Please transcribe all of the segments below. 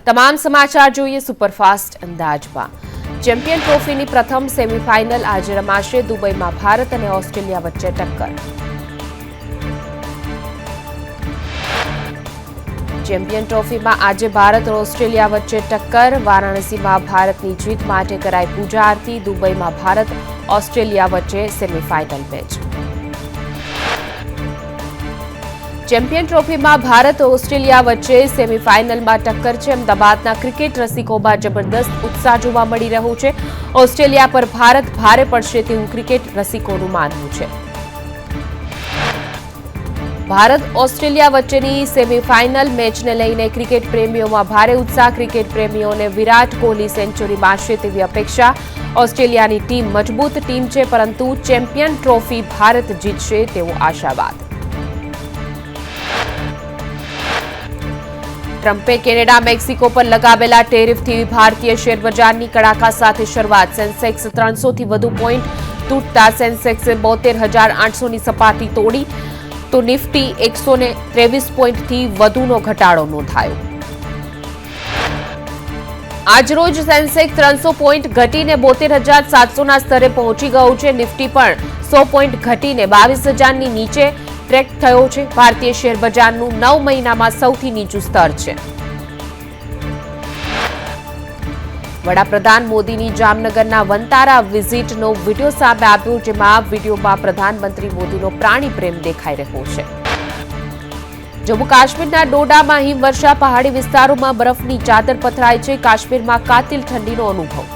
તમામ સમાચાર જોઈએ સુપરફાસ્ટ અંદાજમાં। ચેમ્પિયન ટ્રોફીની પ્રથમ સેમીફાઇનલ આજે રમાશે। દુબઈમાં ભારત અને ઓસ્ટ્રેલિયા વચ્ચે ટક્કર। ચેમ્પિયન ટ્રોફીમાં આજે ભારત અને ઓસ્ટ્રેલિયા વચ્ચે ટક્કર। વારાણસીમાં ભારતની જીત માટે કરાઈ પૂજા આરતી। દુબઈમાં ભારત ઓસ્ટ્રેલિયા વચ્ચે સેમીફાઇનલ મેચ। ચેમ્પિયન ટ્રોફીમાં ભારત ઓસ્ટ્રેલિયા વચ્ચે સેમીફાઇનલમાં ટક્કર છે। અમદાવાદના ક્રિકેટ રસિકોમાં જબરદસ્ત ઉત્સાહ જોવા મળી રહ્યો છે। ઓસ્ટ્રેલિયા પર ભારત ભારે પડશે તેવું ક્રિકેટ રસિકોનું માનવું છે। ભારત ઓસ્ટ્રેલિયા વચ્ચેની સેમીફાઇનલ મેચને લઈને ક્રિકેટ પ્રેમીઓમાં ભારે ઉત્સાહ। ક્રિકેટ પ્રેમીઓને વિરાટ કોહલી સેન્ચુરી મારશે તેવી અપેક્ષા। ઓસ્ટ્રેલિયાની ટીમ મજબૂત ટીમ છે, પરંતુ ચેમ્પિયન ટ્રોફી ભારત જીતશે તેવો આશાવાદ। ટ્રમ્પે કેનેડા મેક્સિકો પર લગાવેલા ટેરિફથી ભારતીય શેરબજારની કડાકા સાથે શરૂઆત। સેન્સેક્સ 300થી વધુ પોઈન્ટ તૂટતા સેન્સેક્સે 72,800ની સપાટી તોડી, તો નિફ્ટી 123 પોઈન્ટથી વધુનો ઘટાડો નોંધાયો। આજરોજ સેન્સેક્સ 300 પોઈન્ટ ઘટીને 72,700ના સ્તરે પહોંચી ગયું છે। નિફ્ટી પણ 100 પોઈન્ટ ઘટીને 22,000ની નીચે ટ્રેક થયો છે। ભારતીય શેરબજારનું 9 મહિનામાં સૌથી નીચું સ્તર છે। વડાપ્રધાન મોદીની જામનગરના વનતારા વિઝિટનો વિડીયો સામે આવ્યો, જેમાં વિડીયોમાં પ્રધાનમંત્રી મોદીનો પ્રાણી પ્રેમ દેખાઈ રહ્યો છે। જમ્મુ કાશ્મીરના ડોડામાં હિમવર્ષા, પહાડી વિસ્તારોમાં બરફની ચાદર પથરાઈ છે। કાશ્મીરમાં કાતિલ ઠંડીનો અનુભવ।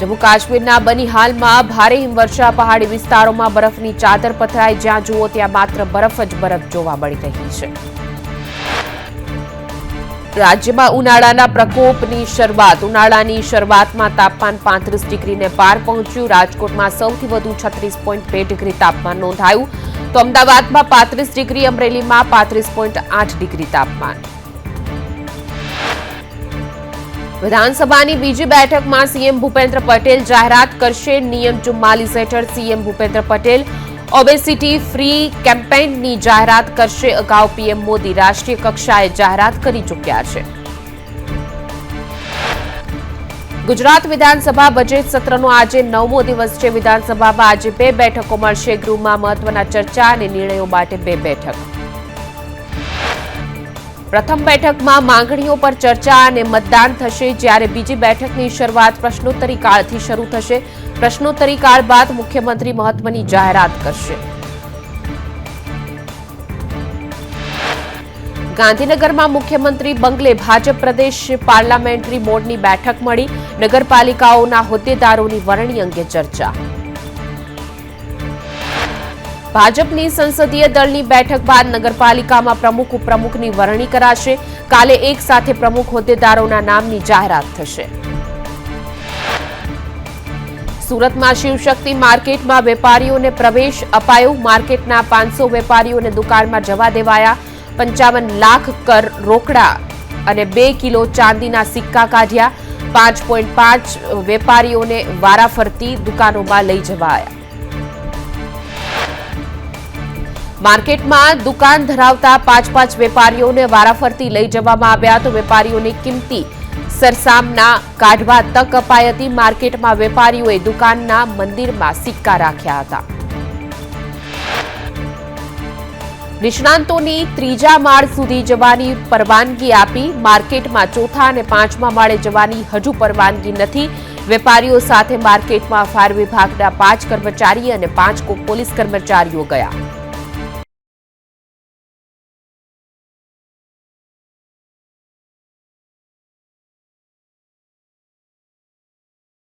જમ્મુ કાશ્મીરના બનિહાલમાં ભારે હિમવર્ષા, પહાડી વિસ્તારોમાં બરફની ચાદર પથરાઈ। જ્યાં જુઓ ત્યાં માત્ર બરફ જ બરફ જોવા મળી રહી છે। રાજ્યમાં ઉનાળાના પ્રકોપની શરૂઆત। ઉનાળાની શરૂઆતમાં તાપમાન 35 ડિગ્રીને પાર પહોંચ્યું। રાજકોટમાં સૌથી વધુ 36.2 ડિગ્રી તાપમાન નોંધાયું, તો અમદાવાદમાં 35 ડિગ્રી, અમરેલીમાં 35.8 ડિગ્રી તાપમાન। વિધાનસભાની બીજી બેઠકમાં સીએમ ભૂપેન્દ્ર પટેલ જાહેરાત કરશે। નિયમ 44 હેઠળ CM Bhupendra Patel obesity free કેમ્પેઇનની જાહેરાત કરશે। અગાઉ પીએમ મોદી રાષ્ટ્રીય કક્ષાએ જાહેરાત કરી ચૂક્યા છે। ગુજરાત વિધાનસભા બજેટ સત્રનો આજે 9મો દિવસ છે। વિધાનસભામાં આજે 2 બેઠકો મળશે। ગૃહમાં મહત્વના ચર્ચા અને નિર્ણયો માટે 2 બેઠક। પ્રથમ બેઠકમાં માંગણીઓ પર ચર્ચા અને મતદાન થશે, જ્યારે બીજી બેઠકની શરૂઆત પ્રશ્નોત્તરી કાળથી શરૂ થશે। પ્રશ્નોત્તરી કાળ બાદ મુખ્યમંત્રી મહત્વની જાહેરાત કરશે। ગાંધીનગરમાં મુખ્યમંત્રી બંગલે ભાજપ પ્રદેશ પાર્લામેન્ટરી બોર્ડની બેઠક મળી। નગરપાલિકાઓના હોદ્દેદારોની વરણી અંગે ચર્ચા। ભાજપની સંસદીય દળની બેઠક બાદ નગરપાલિકામાં પ્રમુખ ઉપપ્રમુખની વરણી કરાશે। કાલે એક સાથે પ્રમુખ હોદ્દેદારોના નામની જાહેરાત થશે। સુરતમાં શિવશક્તિ માર્કેટમાં વેપારીઓને પ્રવેશ અપાયો। માર્કેટના 500 વેપારીઓને દુકાનમાં જવા દેવાયા। 55 લાખ કર રોકડા અને 2 કિલો ચાંદીના સિક્કા કાઢ્યા। 5.5 વેપારીઓને વારાફરતી દુકાનોમાં લઈ જવાયા। માર્કેટમાં દુકાન ધરાવતા 5 વેપારીઓને વારાફરતી લઈ જવામાં આવ્યા, તો વેપારીઓને કિંમતી સરસામના કાઢવા તક અપાઈ હતી। માર્કેટમાં વેપારીઓએ દુકાનના મંદિરમાં સિક્કા રાખ્યા હતા। નિષ્ણાંતોની 3જા માળ સુધી જવાની પરવાનગી આપી। માર્કેટમાં 4થા અને 5મા માળે જવાની હજુ પરવાનગી નથી। વેપારીઓ સાથે માર્કેટમાં ફાયર વિભાગના 5 કર્મચારી અને 5 પોલીસ કર્મચારીઓ ગયા।